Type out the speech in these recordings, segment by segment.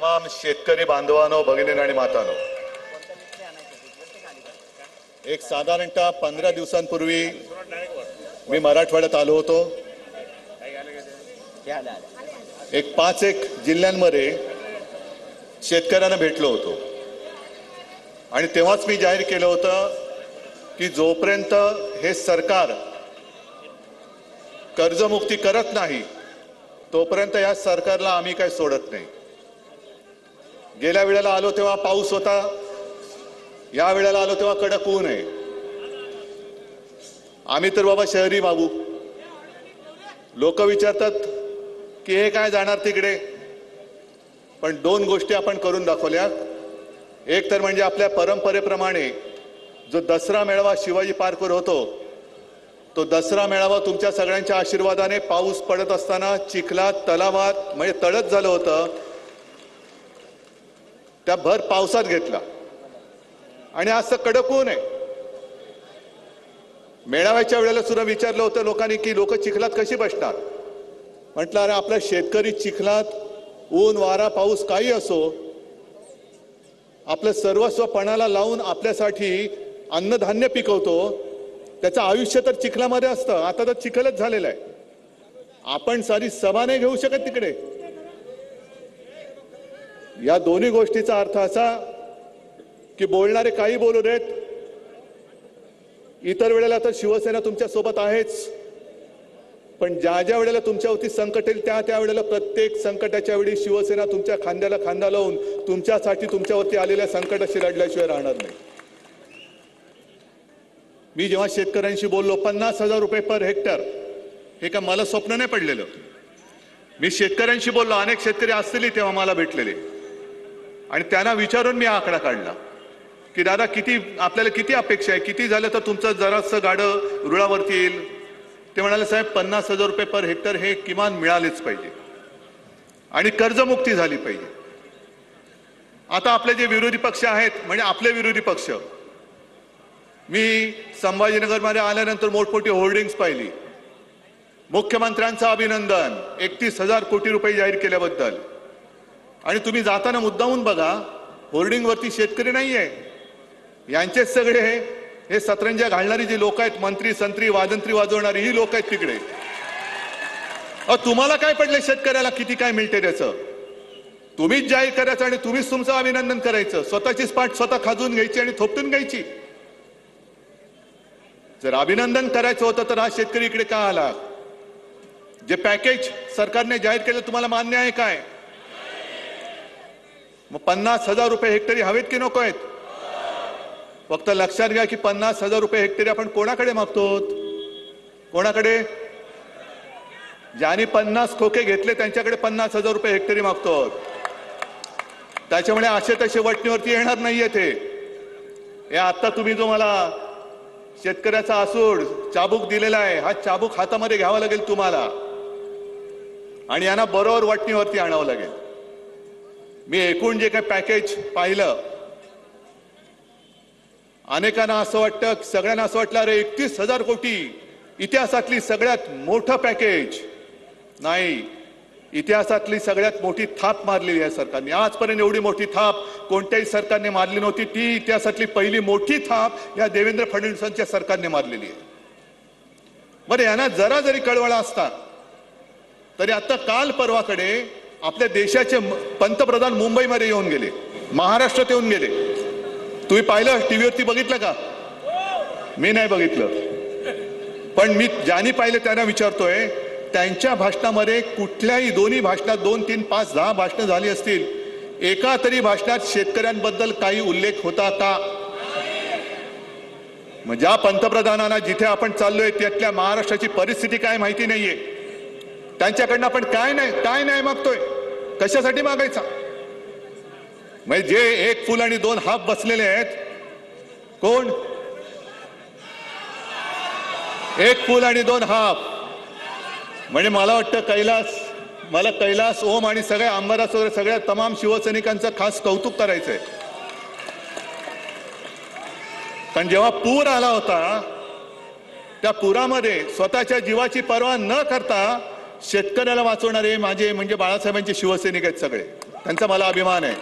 तमाम शेतकरी बांधवांनो, भगिनी आणि मातांनो, एक साधारणतः 15 दिवसांपूर्वी मी मराठवाड्यात आलो होतो। एक 5 जिल्ह्यांमध्ये शेतकऱ्यांना भेटलो होतो आणि तेव्हाच मी जाहीर केलं होतं की जोपर्यंत हे सरकार कर्जमुक्ती करत नाही तोपर्यंत या सरकारला आम्ही काही सोडत नाही। गेल्या वेळेला आलो तेव्हा पाऊस होता, या वेळेला आलो तेव्हा कडक ऊन आहे। आम्ही तर बाबा शहरी बाबू, लोक विचारतात की हे काय जाणार तिकडे, पण 2 गोष्टी आपण करून दाखवल्या। एक तर म्हणजे आपल्या परंपरेप्रमाणे जो दसरा मेळावा शिवाजी पार्कवर होतो तो दसरा मेळावा तुमच्या सगळ्यांच्या आशीर्वादाने पाऊस पडत असताना चिखलात तलावात म्हणजे तळत झालं होतं, त्या भर पावसात घेतला आणि असं कडक ऊन आहे। मेळाव्याच्या वेळेला सुद्धा विचारलं होतं लोकांनी की लोक चिखलात कशी बसणार। म्हटलं अरे आपला शेतकरी चिखलात ऊन वारा पाऊस काही असो आपलं सर्वस्व पणाला लावून आपल्यासाठी अन्नधान्य पिकवतो, त्याचं आयुष्य तर चिखलामध्ये असतं। आता तर चिखलच झालेलं आहे, आपण सारी सभा नाही घेऊ शकत तिकडे। या दोन्ही गोष्टीचा अर्थ असा की बोलणारे काही बोलू देत, इतर वेळेला तर शिवसेना तुमच्या सोबत आहेच, पण ज्या ज्या वेळेला तुमच्यावरती संकट येईल त्या वेळेला प्रत्येक संकटाच्या वेळी शिवसेना तुमच्या खांद्याला खांदा लावून तुमच्यासाठी तुमच्यावरती आलेल्या संकटाशी लढल्याशिवाय राहणार नाही। मी जेव्हा शेतकऱ्यांशी बोललो 50,000 रुपये पर हेक्टर, हे का मला स्वप्न नाही पडलेलं। मी शेतकऱ्यांशी बोललो, अनेक शेतकरी असतील तेव्हा मला भेटलेले, आणि त्यांना विचारून मी आकडा काढला की दादा किती आपल्याला किती अपेक्षा आहे, किती झालं तर तुमचं जरासं गाडं रुळावरती येईल। ते म्हणाले साहेब 50,000 रुपये पर हेक्टर हे किमान मिळालेच पाहिजे आणि कर्जमुक्ती झाली पाहिजे। आता आपले जे विरोधी पक्ष आहेत, म्हणजे आपले विरोधी पक्ष, मी संभाजीनगरमध्ये आल्यानंतर मोठमोठी होर्डिंग्स पाहिली, मुख्यमंत्र्यांचं अभिनंदन 31,000 कोटी रुपये जाहीर केल्याबद्दल। आणि तुम्ही जाताना मुद्दामून बघा, होर्डिंगवरती शेतकरी नाहीये, यांचेच सगळे हे सतरंजा घालणारी जी लोक आहेत, मंत्री संत्री वाजंत्री वाजवणारी ही लोक आहेत तिकडे। तुम्हाला काय पडले शेतकऱ्याला किती काय मिळते त्याचं? तुम्हीच जाहीर करायचं आणि तुम्हीच तुमचं अभिनंदन करायचं, स्वतःची स्पाट स्वतः खाजून घ्यायची आणि थोपटून घ्यायची। जर अभिनंदन करायचं होतं तर हा शेतकरी इकडे का आला? जे पॅकेज सरकारने जाहीर केलं तुम्हाला मान्य आहे काय? मग 50,000 रुपये हेक्टरी हवेत की नको आहेत? फक्त लक्षात घ्या की 50,000 रुपये हेक्टरी आपण कोणाकडे मागतो? कोणाकडे? ज्यांनी 50 खोके घेतले त्यांच्याकडे 50,000 रुपये हेक्टरी मागतो। त्याच्यामुळे असे तसे वटणीवरती येणार नाहीये ते। हे आता तुम्ही जो मला शेतकऱ्याचा आसूड चाबूक दिलेला आहे, हा चाबूक हातामध्ये घ्यावा लागेल तुम्हाला आणि यांना बरोबर वटणीवरती आणावं लागेल। मी एकूण जे काही पॅकेज पाहिलं, अनेकांना असं वाटतं, सगळ्यांना असं वाटलं अरे 31,000 कोटी इतिहासातली सगळ्यात मोठं पॅकेज। नाही, इतिहासातली सगळ्यात मोठी थाप मारलेली आहे सरकारने। आजपर्यंत एवढी मोठी थाप कोणत्याही सरकारने मारली नव्हती, ती इतिहासातली पहिली मोठी थाप या देवेंद्र फडणवीसांच्या सरकारने मारलेली आहे। बरं, यांना जरा जरी कळवळा असता तरी आता काल परवाकडे आपल्या देशाचे पंतप्रधान मुंबईमध्ये येऊन गेले, महाराष्ट्रात येऊन गेले। तुम्ही पाहिलं, टीव्हीवरती बघितलं का? मी नाही बघितलं, पण मी ज्यांनी पाहिलं त्यांना विचारतोय, त्यांच्या भाषणामध्ये कुठल्याही दोन्ही भाषणात 2, 3, 5, 10 भाषणं झाली असतील, एका तरी भाषणात शेतकऱ्यांबद्दल काही उल्लेख होता का? मग ज्या पंतप्रधानांना जिथे आपण चाललोय त्यातल्या महाराष्ट्राची परिस्थिती काय माहिती नाहीये, त्यांच्याकडनं आपण काय नाही मागतोय, कशासाठी मागायचा? म्हणजे जे 1 फूल आणि 2 हाफ बसलेले आहेत, कोण? 1 फूल आणि 2 हाफ म्हणजे मला वाटतं कैलास ओम आणि सगळ्या आमदारास वगैरे सगळ्या तमाम शिवसैनिकांचं खास कौतुक करायचंय। पण जेव्हा पूर आला होता त्या पुरामध्ये स्वतःच्या जीवाची पर्वा न करता शेतकऱ्याला वाचवणारे माझे म्हणजे बाळासाहेबांचे शिवसैनिक आहेत सगळे। त्यांचा मला अभिमान आहे.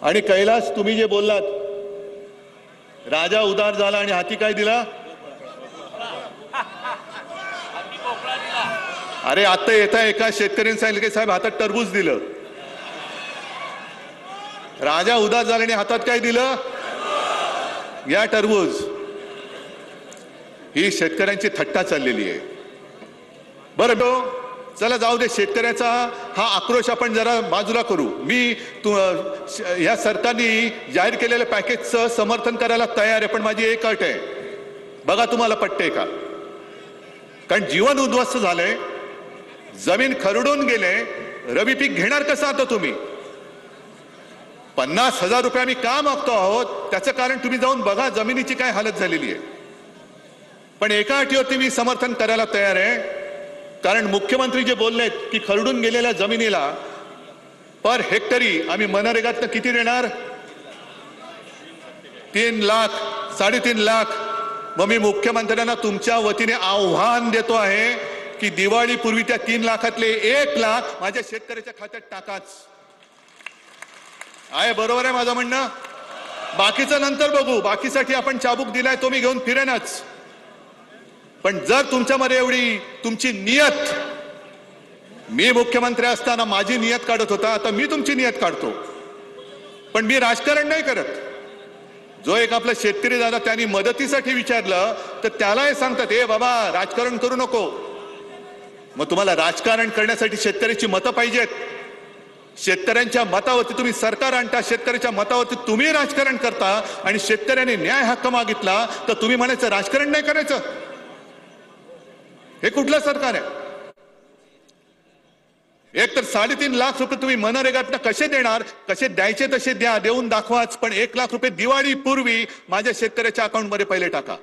आणि कैलास, तुम्ही जे बोललात, राजा उदार झाला आणि हाती काय दिला? अरे आता येता एका शेतकऱ्यांनी सांगितलं की साहेब हातात टरबूज दिलं. राजा उदार झाला आणि हातात काय दिलं? या टरबूज. ही शेतकऱ्यांची थट्टा चाललेली आहे. बरं, चला जाऊ दे, शेतकऱ्याचा हा आक्रोश आपण जरा बाजूला करू. मी या सरकारने जाहीर केलेल्या पॅकेजचं समर्थन करायला तयार आहे, पण माझी एक अट आहे, बघा तुम्हाला पटते का? कारण जीवन उद्ध्वस्त झालंय, जमीन खरडून गेले, रबी पीक घेणार कसं आता तुम्ही? 50,000 रुपये आम्ही का मागतो आहोत त्याचं कारण तुम्ही जाऊन बघा जमिनीची काय हालत झालेली आहे. पण एका अटीवरती मी समर्थन करायला तयार आहे, कारण मुख्यमंत्री जे बोललेत की खरडून गेलेल्या जमिनीला पर हेक्टरी आम्ही मनरेगातनं किती देणार? 3 लाख, 3.5 लाख. मग मी मुख्यमंत्र्यांना तुमच्या वतीने आव्हान देतो आहे की दिवाळीपूर्वी त्या 3 लाखातले 1 लाख माझ्या शेतकऱ्याच्या खात्यात टाकाच. आहे बरोबर आहे माझं म्हणणं? बाकीचं नंतर बघू, बाकीसाठी आपण चाबूक दिलाय तो मी घेऊन फिरेनच. पण जर तुमच्यामध्ये एवढी तुमची नियत, मी मुख्यमंत्री असताना माझी नियत काढत होता, आता मी तुमची नियत काढतो. पण मी राजकारण नाही करत. जो एक आपला शेतकरी दादा त्यांनी मदतीसाठी विचारलं तर त्याला हे सांगतात, ए बाबा राजकारण करू नको. मग तुम्हाला राजकारण करण्यासाठी शेतकऱ्याची मतं पाहिजेत. शेतकऱ्यांच्या मतावरती तुम्ही सरकार आणता, शेतकऱ्याच्या मतावरती तुम्ही राजकारण करता, आणि शेतकऱ्यांनी न्याय हक्क मागितला तर तुम्ही म्हणायचं राजकारण नाही करायचं. हे कुठलं सरकार आहे? एक तर 3.5 लाख रुपये तुम्ही मनरेगातनं कसे देणार? कसे द्यायचे तसे द्या, देऊन दाखवाच, पण 1 लाख रुपये दिवाळीपूर्वी माझ्या शेतकऱ्याच्या अकाउंटमध्ये पहिले टाका.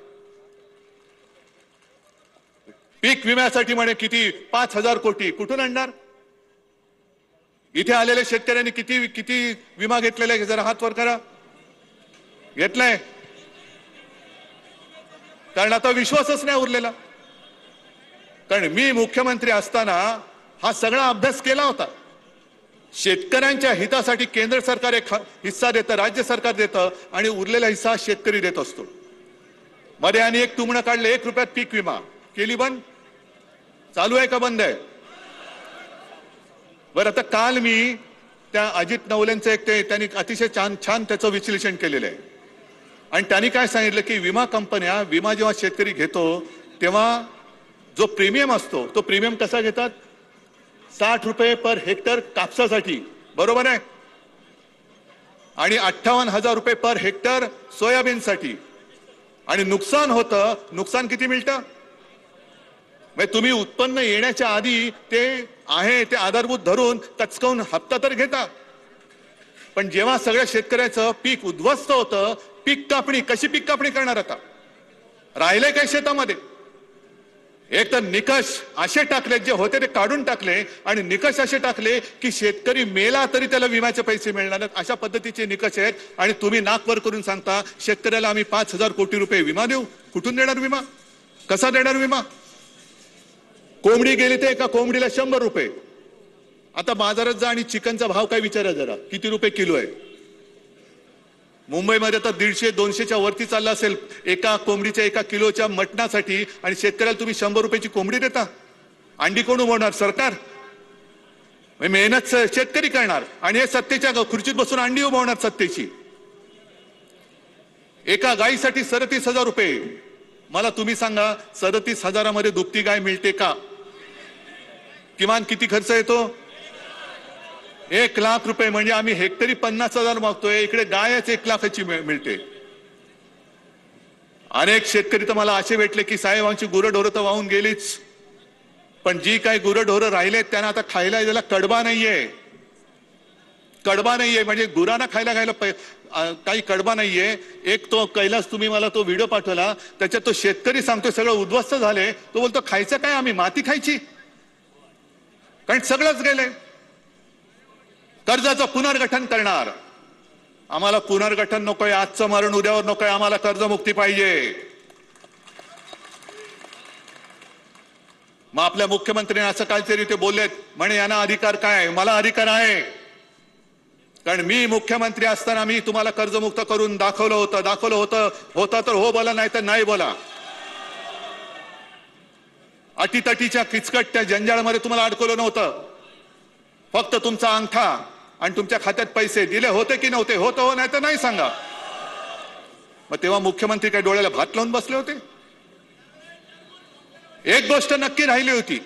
पीक विम्यासाठी म्हणे किती 5,000 कोटी कुठून आणणार? इथे आलेल्या शेतकऱ्यांनी किती किती विमा घेतलेला आहे? जरा हात वर करा. घेतलाय? कारण आता विश्वासच नाही उरलेला. कारण मी मुख्यमंत्री असताना हा सगळा अभ्यास केला होता. शेतकऱ्यांच्या हितासाठी केंद्र सरकार एक हिस्सा देतं, राज्य सरकार देतं, आणि उरलेला हिस्सा शेतकरी देत असतो. मध्ये आणि एक तुमणं काढलं, 1 रुपयात पीक विमा केली बंद. चालू आहे का बंद आहे? बरं, आता काल मी त्या अजित नवलेंचं एक त्यांनी अतिशय छान त्याचं विश्लेषण केलेलं आहे. आणि त्यांनी काय सांगितलं की विमा कंपन्या विमा जेव्हा शेतकरी घेतो तेव्हा जो प्रीमियम असतो तो प्रीमियम कसा घेतात? 60 रुपये पर हेक्टर कापसासाठी, बरोबर आहे, आणि 58,000 रुपये पर हेक्टर सोयाबीनसाठी. आणि नुकसान होतं, नुकसान किती मिळतं? म्हणजे तुम्ही उत्पन्न येण्याच्या आधी ते आहे ते आधारभूत धरून कचकावून हप्ता तर घेता, पण जेव्हा सगळ्या शेतकऱ्याचं पीक उद्ध्वस्त होतं, पीक कापणी कशी पीक कापणी करणार? आता राहिले काय शेतामध्ये? एक तर निकष असे टाकले, जे होते ते काढून टाकले, आणि निकष असे टाकले की शेतकरी मेला तरी त्याला विम्याचे पैसे मिळणार नाहीत, अशा पद्धतीचे निकष आहेत. आणि तुम्ही नाक वर करून सांगता शेतकऱ्याला आम्ही 5,000 कोटी रुपये विमा देऊ. कुठून देणार विमा? कसा देणार विमा? कोंबडी गेली तर एका कोंबडीला 100 रुपये. आता बाजारात जा आणि चिकनचा भाव काय विचारा जरा, किती रुपये किलो आहे? मुंबईमध्ये तर 150-200च्या वरती चालला असेल एका कोंबडीच्या 1 किलोच्या मटणासाठी, आणि शेतकऱ्याला तुम्ही 100 रुपयाची कोंबडी देता. अंडी कोण उभवणार? सरकार. मेहनत शेतकरी करणार, आणि हे सत्तेच्या खुर्चीत बसून अंडी उभवणार सत्तेची. एका गायीसाठी 37,000 रुपये. मला तुम्ही सांगा, 37,000मध्ये दुभती गाय मिळते का? किमान किती खर्च येतो? 1 लाख रुपये. म्हणजे आम्ही हेक्टरी 50,000 मागतोय, इकडे गायच 1 लाखाची मिळते. अनेक शेतकरी तर मला असे भेटले की साहेब आमची गुरंढोरं तर वाहून गेलीच, पण जी काही गुरंढोरं राहिलेत त्यांना आता खायला यायला कडबा नाहीये. कडबा नाहीये, म्हणजे गुरांना खायला काही कडबा नाहीये. एक तो कैलास, तुम्ही मला तो व्हिडिओ पाठवला, त्याच्यात तो शेतकरी सांगतोय सगळं उद्ध्वस्त झाले. तो बोलतो खायचं काय? आम्ही माती खायची? कारण सगळंच गेलंय. कर्जाचं पुनर्गठन करणार. आम्हाला पुनर्गठन नकोय, आजचं मरण उद्यावर नकोय, आम्हाला कर्जमुक्ती पाहिजे. मग आपल्या मुख्यमंत्र्यांनी असं काहीतरी ते बोललेत म्हणे यांना अधिकार काय, मला अधिकार आहे, कारण मी मुख्यमंत्री असताना मी तुम्हाला कर्जमुक्त करून दाखवलं होतं तर हो बोला, नाही तर नाही बोला. अटीतटीच्या किचकट त्या जंजाळामध्ये तुम्हाला अडकवलं नव्हतं. फक्त तुमचा अंगठा आणि तुमच्या खात्यात पैसे दिले होते की नव्हते, होतं हो नाही तर नाही सांगा. मग तेव्हा मुख्यमंत्री काय डोळ्याला भात लावून बसले होते? एक गोष्ट नक्की राहिली होती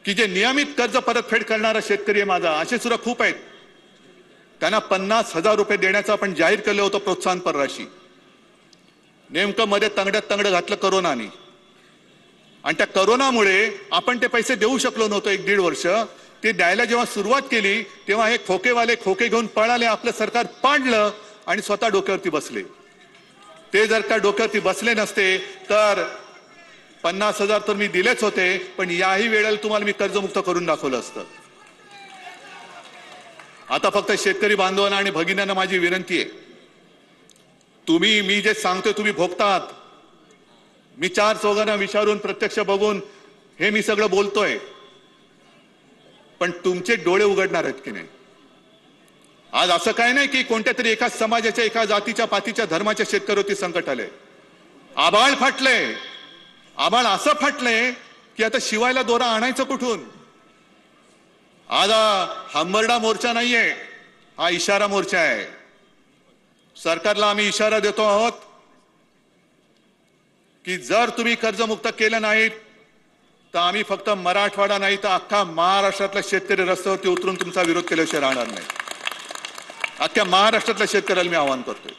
की जे नियमित कर्ज परतफेड करणारा शेतकरी आहे माझा, असे सुद्धा खूप आहेत, त्यांना 50,000 रुपये देण्याचं आपण जाहीर केलं होतं प्रोत्साहनपर राशी. नेमकं मध्ये तंगड्यात तंगड घातलं करोनाने, आणि त्या करोनामुळे आपण ते पैसे देऊ शकलो नव्हतो 1-1.5 वर्ष. ते द्यायला जेव्हा सुरुवात केली तेव्हा हे खोकेवाले खोके घेऊन पळाले, आपलं सरकार पाडलं आणि स्वतः डोक्यावरती बसले. ते जर का डोक्यावरती बसले नसते तर 50,000 तर मी दिलेच होते, पण याही वेळेला तुम्हाला मी कर्जमुक्त करून दाखवलं असतं. आता फक्त शेतकरी बांधवांना आणि भगिन्यांना माझी विनंती आहे, तुम्ही मी जे सांगतोय तुम्ही भोगतात. मी 4 चौघांना विचारून प्रत्यक्ष बघून हे मी सगळं बोलतोय, पण तुमचे डोळे उघडणार आहेत की नाही? आज असं काय नाही की कोणत्या तरी एका समाजाच्या, एका जातीच्या, पातीच्या, धर्माच्या शेतकऱ्यावरती संकट आले. आभाळ फाटले. आभाळ असं फाटले की आता शिवायला दोरा आणायचं कुठून? आज हा हंबरडा मोर्चा नाहीये, हा इशारा मोर्चा आहे. सरकारला आम्ही इशारा देतो आहोत की जर तुम्ही कर्जमुक्त केलं नाहीत तर आम्ही फक्त मराठवाडा नाही तर अख्खा महाराष्ट्रातला शेतकरी रस्त्यावरती उतरून तुमचा विरोध केल्याशिवाय राहणार नाही. अख्ख्या महाराष्ट्रातल्या शेतकऱ्याला मी आवाहन करतोय.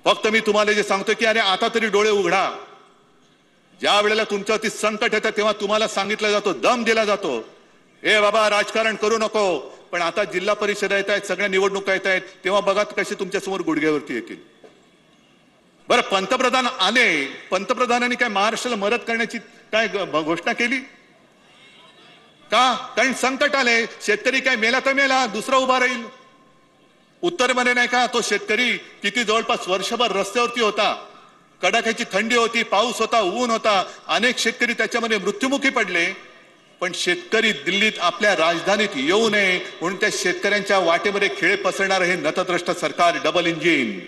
फक्त मी तुम्हाला जे सांगतोय की अरे आता तरी डोळे उघडा. ज्या वेळेला तुमच्यावरती संकट येतं तेव्हा तुम्हाला सांगितलं जातो, दम दिला जातो, ए बाबा राजकारण करू नको. पण आता जिल्हा परिषद येत आहेत, सगळ्या निवडणुका येत आहेत, तेव्हा बघा कसे तुमच्या समोर गुडघ्यावरती येतील. बरं, पंतप्रधान आले, पंतप्रधानांनी काय महाराष्ट्राला मदत करण्याची काय घोषणा केली का? कारण संकट आले. शेतकरी काय मेला तर मेला, दुसरा उभा राहील. उत्तरेमध्ये नाही का तो शेतकरी किती जवळपास वर्षभर रस्त्यावरती होता, कडाक्याची थंडी होती, पाऊस होता, ऊन होता, अनेक शेतकरी त्याच्यामध्ये मृत्युमुखी पडले. पण शेतकरी दिल्लीत आपल्या राजधानीत येऊ नये म्हणून त्या शेतकऱ्यांच्या वाटेमध्ये खेळ पसरणार हे नतद्रष्ट सरकार, डबल इंजिन,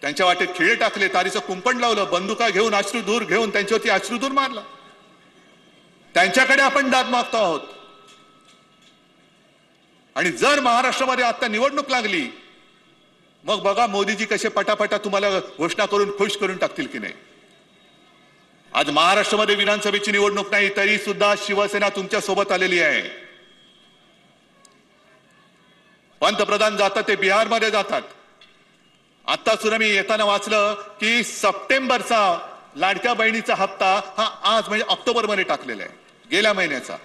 त्यांच्या वाटेत खिळे टाकले, तारीचं कुंपण लावलं, बंदुका घेऊन, अश्रुधूर घेऊन त्यांच्यावरती अश्रुधूर मारला. त्यांच्याकडे आपण दाद मागतो आहोत. आणि जर महाराष्ट्रामध्ये आता निवडणूक लागली मग बघा मोदीजी कसे पटापटा तुम्हाला घोषणा करून खुश करून टाकतील की नाही. आज महाराष्ट्रामध्ये विधानसभेची निवडणूक नाही तरी सुद्धा शिवसेना तुमच्या सोबत आलेली आहे. पंतप्रधान जातात ते बिहारमध्ये जातात. आता सुद्धा मी येताना वाचलं की सप्टेंबरचा लाडक्या बहिणीचा हप्ता हा आज म्हणजे ऑक्टोबरमध्ये टाकलेला आहे, गेल्या महिन्याचा.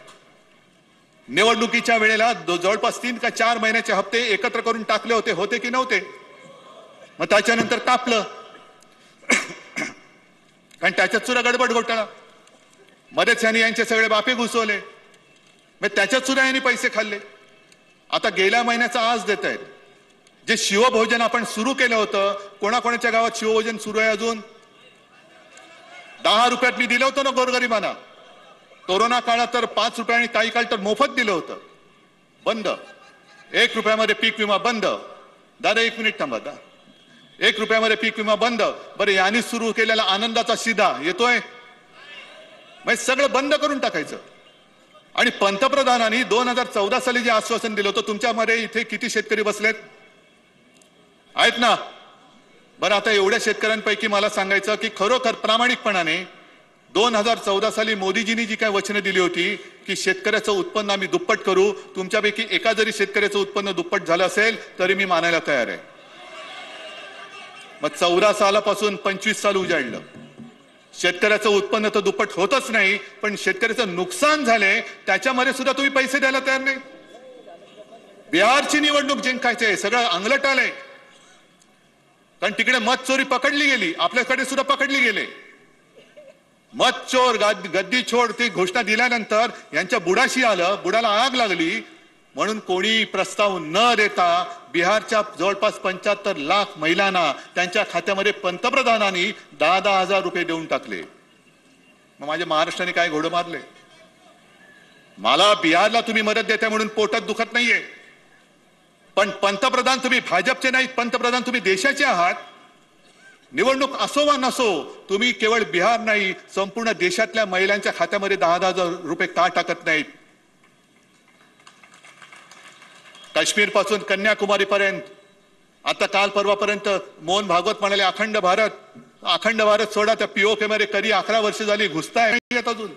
निवडणुकीच्या वेळेला जवळपास 3 का 4 महिन्याचे हप्ते एकत्र करून टाकले होते की नव्हते? मग त्याच्यानंतर कापलं कारण त्याच्यात सुद्धा गडबड घोटाळा, मध्येच यांनी यांचे सगळे बापे घुसवले, मग त्याच्यात सुद्धा यांनी पैसे खाल्ले. आता गेल्या महिन्याचा आज देत आहेत. जे शिवभोजन आपण सुरू केलं होतं, कोणाकोणाच्या गावात शिवभोजन सुरू आहे अजून? 10 रुपयात मी दिलं होतं ना गोरगरिबांना. कोरोना काळात तर 5 रुपये आणि काही काळ तर मोफत दिलं होतं. बंद. 1 रुपयामध्ये पीक विमा बंद. दादा 1 मिनिट थांबा. 1 रुपयामध्ये पीक विमा बंद. बरं, यांनी सुरू केलेला आनंदाचा शिधा येतोय? मग सगळं बंद करून टाकायचं. आणि पंतप्रधानांनी 2014 साली जे आश्वासन दिलं होतं, तुमच्यामध्ये इथे किती शेतकरी बसलेत आहेत ना? बरं, आता एवढ्या शेतकऱ्यांपैकी मला सांगायचं की खरोखर प्रामाणिकपणाने 2014 साली मोदीजींनी जी काय वचनं दिली होती की शेतकऱ्याचं उत्पन्न आम्ही दुप्पट करू, तुमच्यापैकी एका जरी शेतकऱ्याचं उत्पन्न दुप्पट झालं असेल तरी मी मानायला तयार आहे. मग 14 सालापासून 25 साल उजाडलं. शेतकऱ्याचं उत्पन्न तर दुप्पट होतच नाही, पण शेतकऱ्याचं नुकसान झाले त्याच्यामध्ये सुद्धा तुम्ही पैसे द्यायला तयार नाही. बिहारची निवडणूक जिंकायची, सगळं अंगलट आलंय. कारण तिकडे मत चोरी पकडली गेली, आपल्याकडे सुद्धा पकडली गेले. मत चोर गद्दी छोड ती घोषणा दिल्यानंतर यांच्या बुडाशी आलं, बुडाला आग लागली. म्हणून कोणी प्रस्ताव न देता बिहारच्या जवळपास 75 लाख महिलांना त्यांच्या खात्यामध्ये पंतप्रधानांनी 10,000 रुपये देऊन टाकले. मग माझ्या महाराष्ट्राने काय घोडं मारले? मला बिहारला तुम्ही मदत देताय म्हणून पोटात दुखत नाहीये, पण पंतप्रधान तुम्ही भाजपचे नाहीत, पंतप्रधान तुम्ही देशाचे आहात. निवडणूक असो वा नसो, तुम्ही केवळ बिहार नाही संपूर्ण देशातल्या महिलांच्या खात्यामध्ये 10,000 रुपये का टाकत नाहीत? काश्मीर पासून कन्याकुमारी पर्यंत, आता काल परवापर्यंत मोहन भागवत म्हणाले अखंड भारत सोडा, त्या पीओके मध्ये कधी 11 वर्ष झाली घुसताय अजून.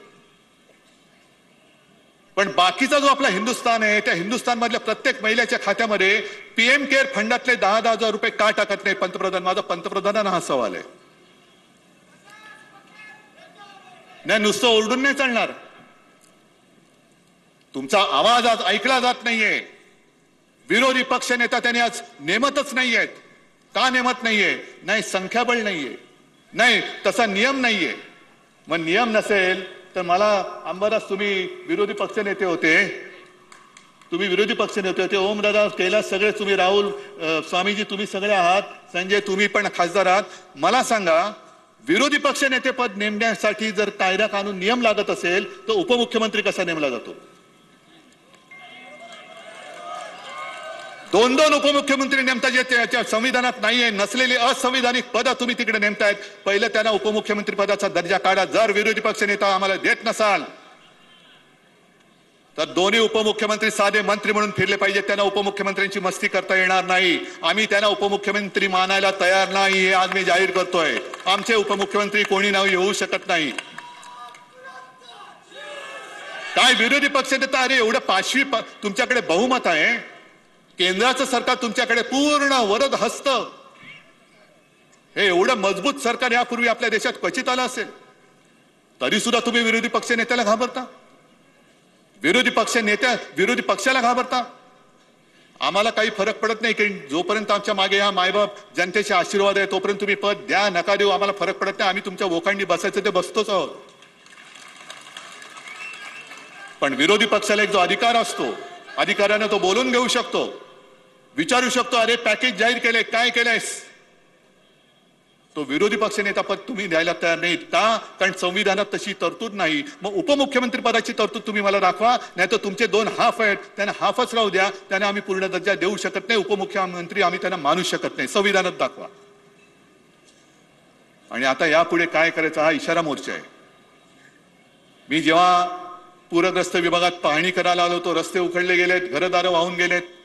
पण बाकीचा जो आपला हिंदुस्थान आहे, त्या हिंदुस्थान मधल्या प्रत्येक महिलेच्या खात्यामध्ये पीएम केअर फंडातले 10,000 रुपये का टाकत नाही पंतप्रधान? माझा पंतप्रधानांना हा सवाल आहे. नाही, नुसतं ओरडून नाही चालणार. तुमचा आवाज आज ऐकला जात नाहीये. विरोधी पक्ष नेता त्यांनी आज नेमतच नाहीयेत. का नेमत नाहीये? नाही संख्याबळ नाहीये, नाही तसा नियम नाहीये. मग नियम नसेल तर मला अंबादास, तुम्ही विरोधी पक्ष नेते होते, ओमदादा कैलास सगळे तुम्ही, राहुल स्वामीजी तुम्ही सगळे आहात, संजय तुम्ही पण खासदार आहात. मला सांगा, विरोधी पक्ष नेते पद नेमण्यासाठी जर कायदा कानून नियम लागत असेल तर उपमुख्यमंत्री कसा नेमला जातो? 2-2 उपमुख्यमंत्री नेमता, जे त्याच्या संविधानात नाहीये, नसलेली असंविधानिक पद तुम्ही तिकडे नेमतायत. पहिलं त्यांना उपमुख्यमंत्री पदाचा दर्जा काढा. जर विरोधी पक्ष नेता आम्हाला देत नसाल तर दोन्ही उपमुख्यमंत्री साधे मंत्री म्हणून फिरले पाहिजे. त्यांना उपमुख्यमंत्र्यांची मस्ती करता येणार नाही. आम्ही त्यांना उपमुख्यमंत्री मानायला तयार नाही, हे आज मी जाहीर करतोय. आमचे उपमुख्यमंत्री कोणी नाव येऊ शकत नाही. काय विरोधी पक्ष नेता? अरे एवढं पाशवी तुमच्याकडे बहुमत आहे, केंद्राचं सरकार तुमच्याकडे पूर्ण वरद हस्त, हे एवढं मजबूत सरकार यापूर्वी आपल्या देशात क्वचित आलं असेल, तरी सुद्धा तुम्ही विरोधी पक्ष नेत्याला घाबरता, विरोधी पक्षाला घाबरता. आम्हाला काही फरक पडत नाही, की जोपर्यंत आमच्या मागे हा मायबाप जनतेचे आशीर्वाद आहे तोपर्यंत तुम्ही पद द्या नका देऊ, आम्हाला फरक पडत नाही. आम्ही तुमच्या वोखांडी बसायचं ते बसतोच आहोत. पण विरोधी पक्षाला एक जो अधिकार असतो, अधिकाराने तो बोलून घेऊ शकतो, विचारू शकतो, अरे पॅकेज जाहीर केले, काय केलंयस? तो विरोधी पक्ष नेता पद तुम्ही द्यायला तयार नाहीत का? कारण संविधानात तशी तरतूद नाही. मग उपमुख्यमंत्री पदाची तरतूद तुम्ही मला दाखवा, नाही तर तुमचे 2 हाफ आहेत, त्यांना हाफच राहू द्या. त्यांना आम्ही पूर्ण दर्जा देऊ शकत नाही, उपमुख्यमंत्री आम्ही त्यांना मानू शकत नाही. संविधानात दाखवा. आणि आता यापुढे काय करायचं हा इशारा मोर्चा आहे. मी जेव्हा पूरग्रस्त विभागात पाहणी करायला आलो होतो, रस्ते उखडले गेलेत, घरदारं वाहून गेलेत,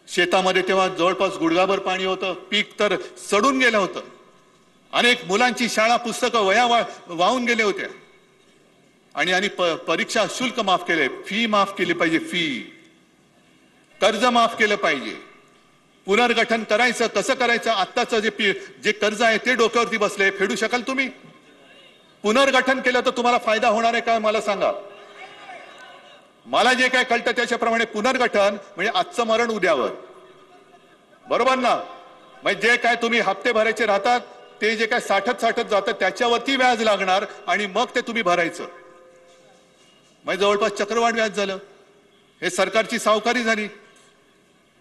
शेतामध्ये तेव्हा जवळपास गुडघाभर पाणी होतं, पीक तर सडून गेलं होतं, अनेक मुलांची शाळा पुस्तकं वह्या वाहून गेले होत्या. आणि परीक्षा शुल्क माफ केले, फी माफ केली पाहिजे, फी कर्ज माफ केलं पाहिजे. पुनर्गठन करायचं कसं करायचं? आत्ताचं जे कर्ज आहे ते डोक्यावरती बसले, फेडू शकाल तुम्ही? पुनर्गठन केलं तर तुम्हाला फायदा होणार आहे का मला सांगा? मला जे काय कळतं त्याच्याप्रमाणे पुनर्गठन म्हणजे आजचं मरण उद्यावर, बरोबर ना? म्हणजे जे काय तुम्ही हप्ते भरायचे राहतात ते जे काय साठत जातं त्याच्यावरती व्याज लागणार आणि मग ते तुम्ही भरायचं. म्हणजे जवळपास चक्रवाढ व्याज झालं. हे सरकारची सावकारी झाली.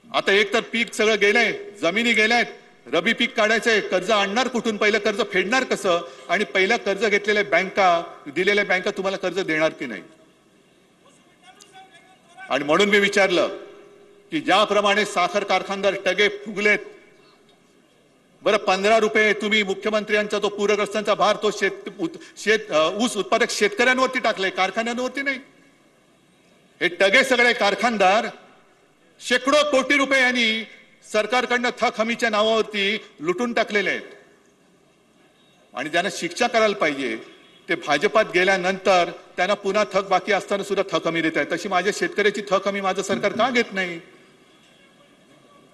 आता एक तर पीक सगळं गेलंय, जमिनी गेल्यात, रबी पीक काढायचंय, कर्ज आणणार कुठून? पहिलं कर्ज फेडणार कसं? आणि पहिलं कर्ज घेतलेल्या बँका, दिलेल्या बँका तुम्हाला कर्ज देणार की नाही? आणि म्हणून मी विचारलं की ज्याप्रमाणे साखर कारखानदार टगे फुगलेत, बरं 15 रुपये तुम्ही मुख्यमंत्र्यांचा तो पूरग्रस्तांचा भार तो ऊस उत्पादक शेतकऱ्यांवरती टाकले, कारखान्यांवरती नाही. हे टगे सगळे कारखानदार शेकडो कोटी रुपये यांनी सरकारकडनं थक हमीच्या नावावरती लुटून टाकलेले आहेत. आणि ज्यांना शिक्षा करायला पाहिजे ते भाजपात गेल्यानंतर त्यांना पुन्हा थक बाकी असताना सुद्धा थक हमी देत आहे. तशी माझ्या शेतकऱ्याची थक हमी माझं सरकार का घेत नाही?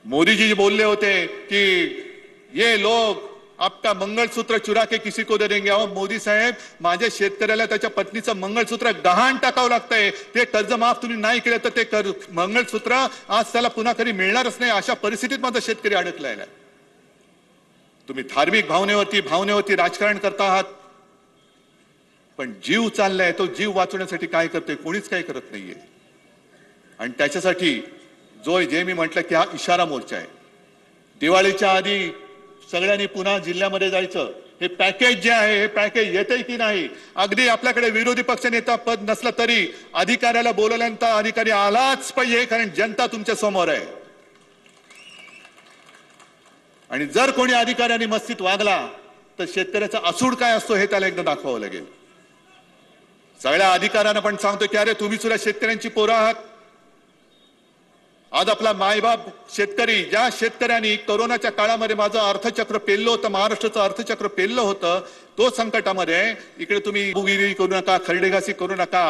मोदीजी बोलले होते की ये लोग आपका मंगलसूत्र चुरा के किसी को दे देंगे. अहो मोदी साहेब, माझ्या शेतकऱ्याला त्याच्या पत्नीचं मंगळसूत्र गहाण टाकावं लागतंय. ते कर्ज माफ तुम्ही नाही केलं तर ते मंगळसूत्र आज त्याला पुन्हा कधी मिळणारच नाही. अशा परिस्थितीत माझा शेतकरी अडकलाय. तुम्ही धार्मिक भावनेवरती राजकारण करता आहात, पण जीव चाललाय, तो जीव वाचवण्यासाठी काय करतोय? कोणीच काय करत नाहीये. आणि त्याच्यासाठी जे मी म्हटलं की हा इशारा मोर्चा आहे. दिवाळीच्या आधी सगळ्यांनी पुन्हा जिल्ह्यामध्ये जायचं, हे पॅकेज जे आहे हे पॅकेज येते की नाही. अगदी आपल्याकडे विरोधी पक्षनेता पद नसलं तरी अधिकाऱ्याला बोलवल्यानंतर अधिकारी आलाच पाहिजे, कारण जनता तुमच्या समोर आहे. आणि जर कोणी अधिकाऱ्यांनी मस्तीत वागला तर शेतकऱ्याचा असूड काय असतो हे त्याला एकदा दाखवावं लागेल. सगळ्या अधिकाऱ्यांना पण सांगतो की अरे तुम्ही सुद्धा शेतकऱ्यांची पोरं आहात. आज आपला मायबाप शेतकरी, ज्या शेतकऱ्यांनी कोरोनाच्या काळामध्ये माझं अर्थचक्र पेललं होतं, महाराष्ट्राचं अर्थचक्र पेललं होतं, तो संकटामध्ये इकडे तुम्ही बुगिरी करू नका, खरडेघासी करू नका.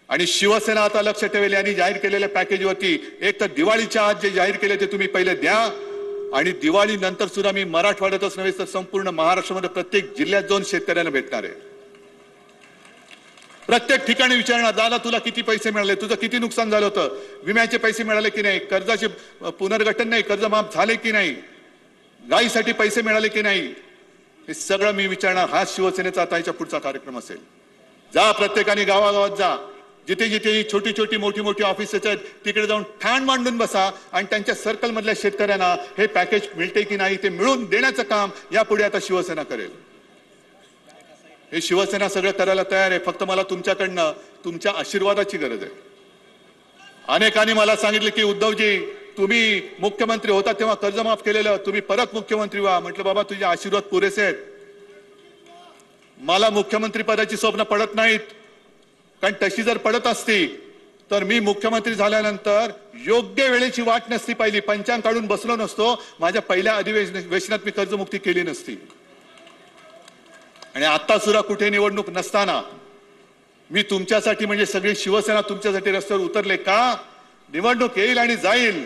आणि शिवसेना आता लक्ष ठेवेल यांनी जाहीर केलेल्या पॅकेजवरती. एक तर दिवाळीच्या आज जे जाहीर केले ते तुम्ही पहिले द्या, आणि दिवाळी नंतर सुद्धा मी मराठवाड्यातच नव्हे तर संपूर्ण महाराष्ट्रामध्ये प्रत्येक जिल्ह्यात जाऊन शेतकऱ्यांना भेटणार आहे. प्रत्येक ठिकाणी विचारणार, दादा तुला किती पैसे मिळाले, तुझं किती नुकसान झालं होतं, विम्याचे पैसे मिळाले की नाही, कर्जाचे पुनर्गठन नाही, कर्ज माफ झाले की नाही, गायीसाठी पैसे मिळाले की नाही, हे सगळं मी विचारणार. हा शिवसेनेचा आता याच्या पुढचा कार्यक्रम असेल. जा प्रत्येकाने गावागावात जा, जिथे जिथे छोटी छोटी मोठी मोठी ऑफिसेस आहेत तिकडे जाऊन ठाण मांडून बसा आणि त्यांच्या सर्कल मधल्या शेतकऱ्यांना हे पॅकेज मिळते की नाही ते मिळून देण्याचं काम यापुढे आता शिवसेना करेल. हे शिवसेना सगळं करायला तयार आहे. फक्त मला तुमच्याकडनं तुमच्या आशीर्वादाची गरज आहे. अनेकांनी मला सांगितलं की उद्धवजी तुम्ही मुख्यमंत्री होता तेव्हा कर्ज माफ केलेलं, तुम्ही परत मुख्यमंत्री व्हा. म्हटलं बाबा तुझे आशीर्वाद पुरेसे आहेत. मला मुख्यमंत्री पदाची स्वप्न पडत नाहीत, कारण तशी जर पडत असती तर मी मुख्यमंत्री झाल्यानंतर योग्य वेळेची वाट नसती पाहिली, पंचांग काढून बसलो नसतो, माझ्या पहिल्या अधिवेशनात मी कर्जमुक्ती केली नसती. आणि आता सुद्धा कुठे निवडणूक नसताना मी तुमच्यासाठी म्हणजे सगळी शिवसेना तुमच्यासाठी रस्त्यावर उतरले का. निवडणूक येईल आणि जाईल,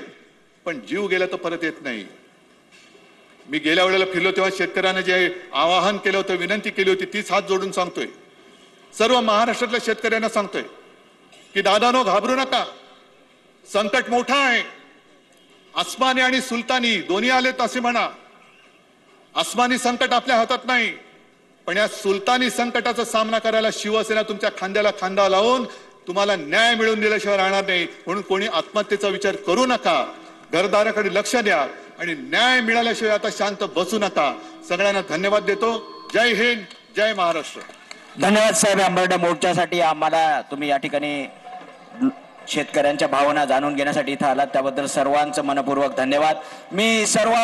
पण जीव गेला तर परत येत नाही. मी गेल्या वेळेला फिरलो तेव्हा शेतकऱ्यांना जे आवाहन केलं होतं, विनंती केली होती, तीच हात जोडून सांगतोय. सर्व महाराष्ट्रातल्या शेतकऱ्यांना सांगतोय की दादानो घाबरू नका, संकट मोठा आहे. आसमानी आणि सुलतानी दोन्ही आलेत असे म्हणा. आसमानी संकट आपल्या हातात नाही, पण या सुलतानी संकटाचा सामना करायला शिवसेना तुमच्या खांद्याला खांदा लावून तुम्हाला न्याय मिळवून दिल्याशिवाय राहणार नाही. म्हणून कोणी आत्महत्येचा विचार करू नका, घरदाराकडे लक्ष द्या आणि न्याय मिळाल्याशिवाय आता शांत बसू नका. सगळ्यांना धन्यवाद देतो. जय हिंद, जय महाराष्ट्र. धन्यवाद साहेब. आंबर्डा मोर्चासाठी आम्हाला तुम्ही या ठिकाणी शेतकऱ्यांच्या भावना जाणून घेण्यासाठी इथं आलात त्याबद्दल सर्वांचं मनपूर्वक धन्यवाद. मी सर्व